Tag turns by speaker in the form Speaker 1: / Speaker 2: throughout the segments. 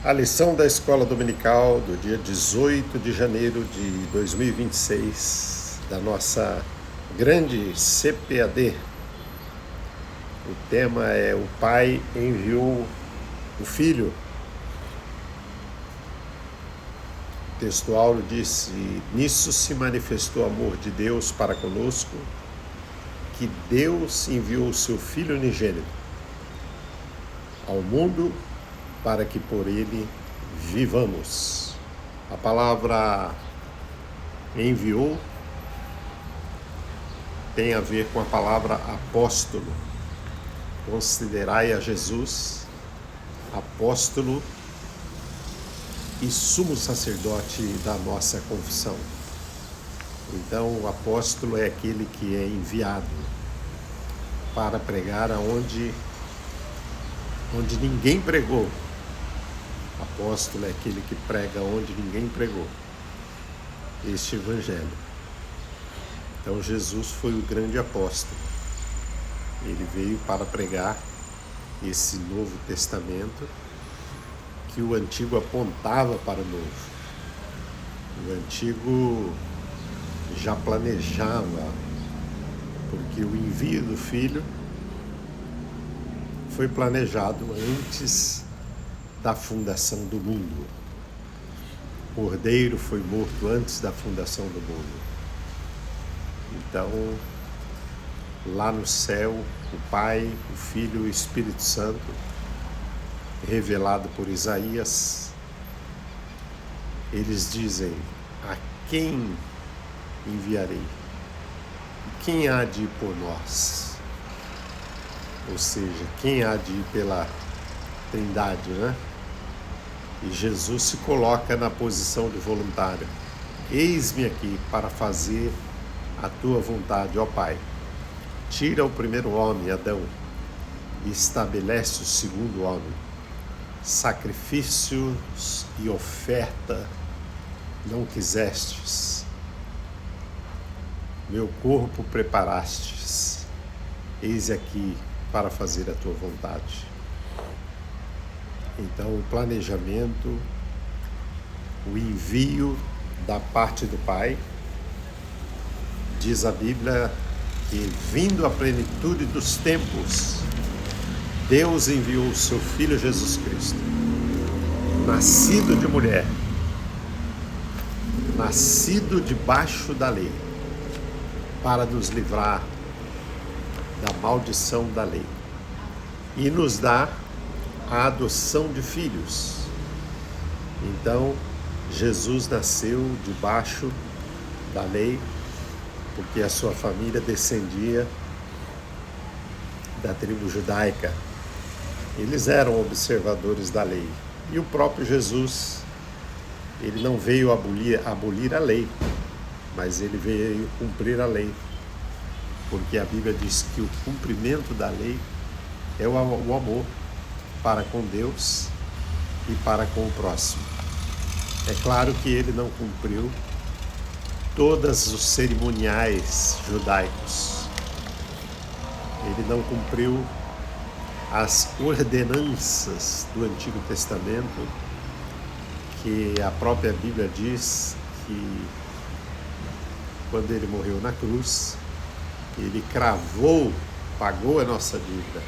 Speaker 1: A lição da escola dominical do dia 18 de janeiro de 2026, da nossa grande CPAD. O tema é: o Pai enviou o Filho. O texto áureo disse: nisso se manifestou o amor de Deus para conosco, que Deus enviou o seu Filho unigênito ao mundo para que por ele vivamos. A palavra enviou tem a ver com a palavra apóstolo. Considerai a Jesus apóstolo e sumo sacerdote da nossa confissão. Então, o apóstolo é aquele que é enviado para pregar onde ninguém pregou. Apóstolo é aquele que prega onde ninguém pregou este evangelho. Então Jesus foi o grande apóstolo. Ele veio para pregar esse Novo Testamento que o Antigo apontava para o Novo. O Antigo já planejava, porque o envio do Filho foi planejado antes da fundação do mundo. O Cordeiro foi morto antes da fundação do mundo. Então, lá no céu, o Pai, o Filho e o Espírito Santo, revelado por Isaías, eles dizem: a quem enviarei? Quem há de ir por nós? Ou seja, quem há de ir pela Trindade, né? E Jesus se coloca na posição de voluntário. Eis-me aqui para fazer a tua vontade, ó Pai. Tira o primeiro homem, Adão, e estabelece o segundo homem. Sacrifícios e oferta não quisestes, meu corpo preparastes. Eis aqui para fazer a tua vontade. Então, o planejamento, o envio da parte do Pai, diz a Bíblia que, vindo a plenitude dos tempos, Deus enviou o seu Filho Jesus Cristo, nascido de mulher, nascido debaixo da lei, para nos livrar da maldição da lei e nos dar a adoção de filhos. Então, Jesus nasceu debaixo da lei, porque a sua família descendia da tribo judaica. Eles eram observadores da lei. E o próprio Jesus, ele não veio abolir a lei, mas ele veio cumprir a lei. Porque a Bíblia diz que o cumprimento da lei é o amor para com Deus e para com o próximo. É claro que ele não cumpriu todos os cerimoniais judaicos. Ele não cumpriu as ordenanças do Antigo Testamento, que a própria Bíblia diz que quando ele morreu na cruz, ele cravou, pagou a nossa dívida.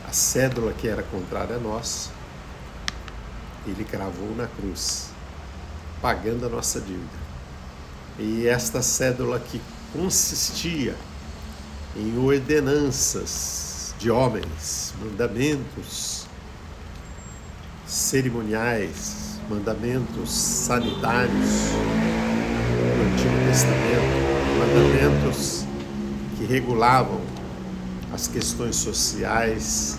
Speaker 1: A cédula que era contrária a nós, ele cravou na cruz, pagando a nossa dívida. E esta cédula que consistia em ordenanças de homens, mandamentos cerimoniais, mandamentos sanitários do Antigo Testamento, mandamentos que regulavam as questões sociais,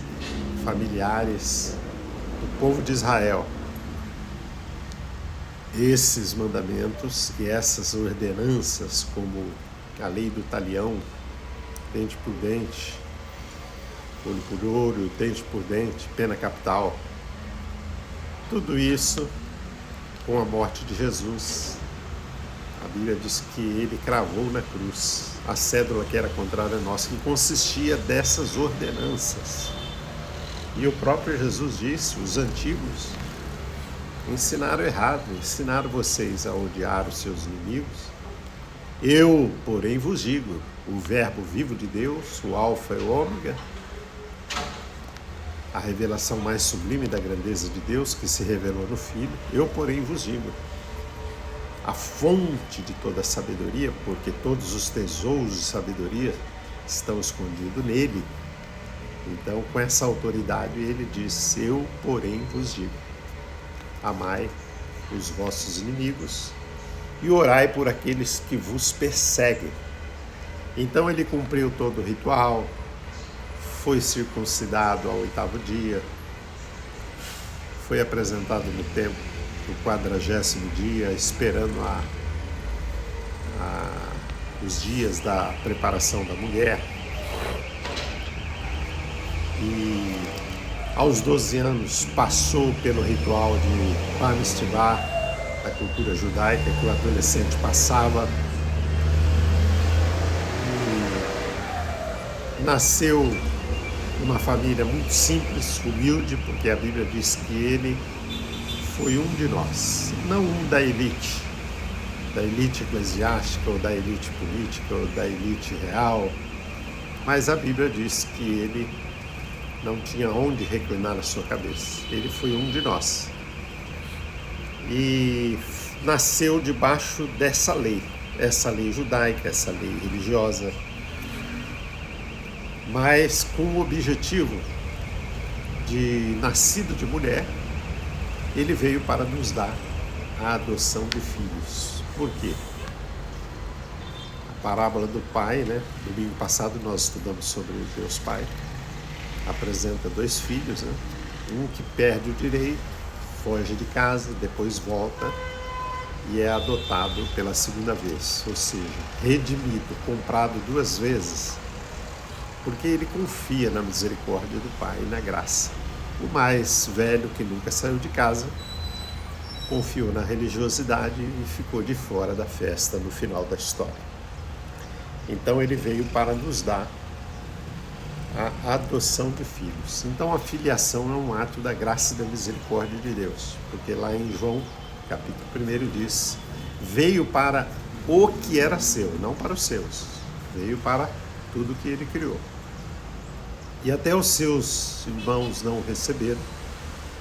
Speaker 1: familiares do povo de Israel. Esses mandamentos e essas ordenanças, como a lei do talião, dente por dente, olho por olho, dente por dente, pena capital, tudo isso, com a morte de Jesus, a Bíblia diz que ele cravou na cruz a cédula que era contrária a nós, que consistia dessas ordenanças. E o próprio Jesus disse: os antigos ensinaram errado, ensinaram vocês a odiar os seus inimigos. Eu, porém, vos digo, o verbo vivo de Deus, o alfa e o ômega, a revelação mais sublime da grandeza de Deus que se revelou no Filho, eu, porém, vos digo, a fonte de toda a sabedoria, porque todos os tesouros de sabedoria estão escondidos nele. Então, com essa autoridade, ele diz, eu, porém, vos digo, amai os vossos inimigos e orai por aqueles que vos perseguem. Então ele cumpriu todo o ritual, foi circuncidado ao 8º dia, foi apresentado no templo no 40º dia, esperando os dias da preparação da mulher. E aos 12 anos passou pelo ritual de Bar Mitzvah, da cultura judaica, que o adolescente passava. E nasceu numa família muito simples, humilde, porque a Bíblia diz que ele foi um de nós, não um da elite eclesiástica, ou da elite política, ou da elite real, mas a Bíblia diz que ele não tinha onde reclinar a sua cabeça. Ele foi um de nós. E nasceu debaixo dessa lei, essa lei judaica, essa lei religiosa, mas com o objetivo de, nascido de mulher, ele veio para nos dar a adoção de filhos. Por quê? A parábola do pai, né? Domingo passado nós estudamos sobre Deus Pai. Apresenta 2 filhos, né? Um que perde o direito, foge de casa, depois volta e é adotado pela 2ª vez, ou seja, redimido, comprado 2 vezes, porque ele confia na misericórdia do Pai e na graça. O mais velho, que nunca saiu de casa, confiou na religiosidade e ficou de fora da festa no final da história. Então ele veio para nos dar a adoção de filhos. Então a filiação é um ato da graça e da misericórdia de Deus, porque lá em João, capítulo 1, diz, veio para o que era seu, não para os seus, veio para tudo que ele criou. E até os seus irmãos não o receberam,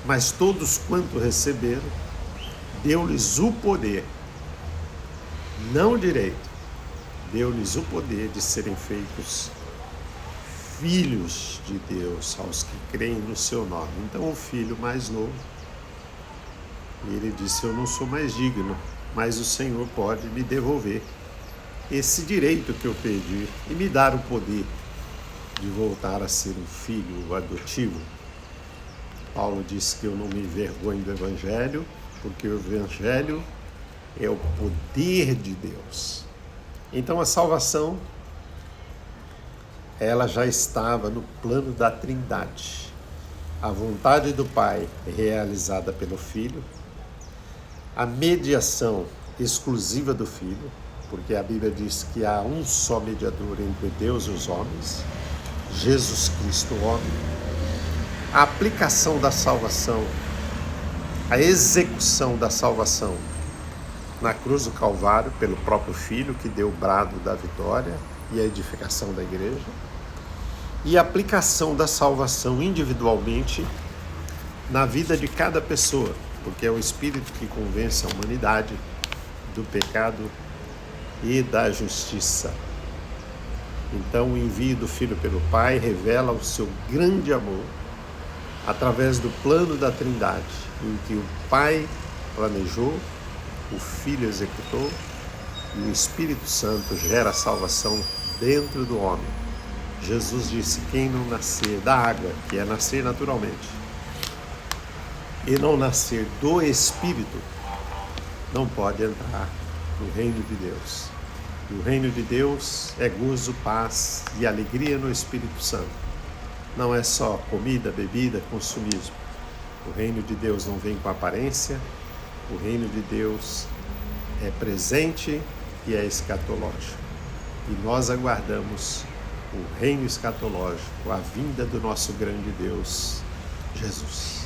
Speaker 1: mas todos quanto receberam, deu-lhes o poder, não o direito, deu-lhes o poder de serem feitos filhos de Deus, aos que creem no seu nome. Então o filho mais novo, ele disse, eu não sou mais digno, mas o Senhor pode me devolver esse direito que eu perdi e me dar o poder de voltar a ser um filho adotivo. Paulo diz que eu não me envergonho do Evangelho, porque o Evangelho é o poder de Deus. Então a salvação, ela já estava no plano da Trindade. A vontade do Pai realizada pelo Filho, a mediação exclusiva do Filho, porque a Bíblia diz que há um só mediador entre Deus e os homens, Jesus Cristo, homem. A aplicação da salvação, a execução da salvação na cruz do Calvário pelo próprio Filho, que deu o brado da vitória e a edificação da igreja, e a aplicação da salvação individualmente na vida de cada pessoa, porque é o Espírito que convence a humanidade do pecado e da justiça. Então o envio do Filho pelo Pai revela o seu grande amor através do plano da Trindade, em que o Pai planejou, o Filho executou e o Espírito Santo gera a salvação dentro do homem. Jesus disse, quem não nascer da água, que é nascer naturalmente, e não nascer do Espírito, não pode entrar no reino de Deus. E o reino de Deus é gozo, paz e alegria no Espírito Santo. Não é só comida, bebida, consumismo. O reino de Deus não vem com aparência, o reino de Deus é presente e é escatológico. E nós aguardamos o reino escatológico, a vinda do nosso grande Deus, Jesus.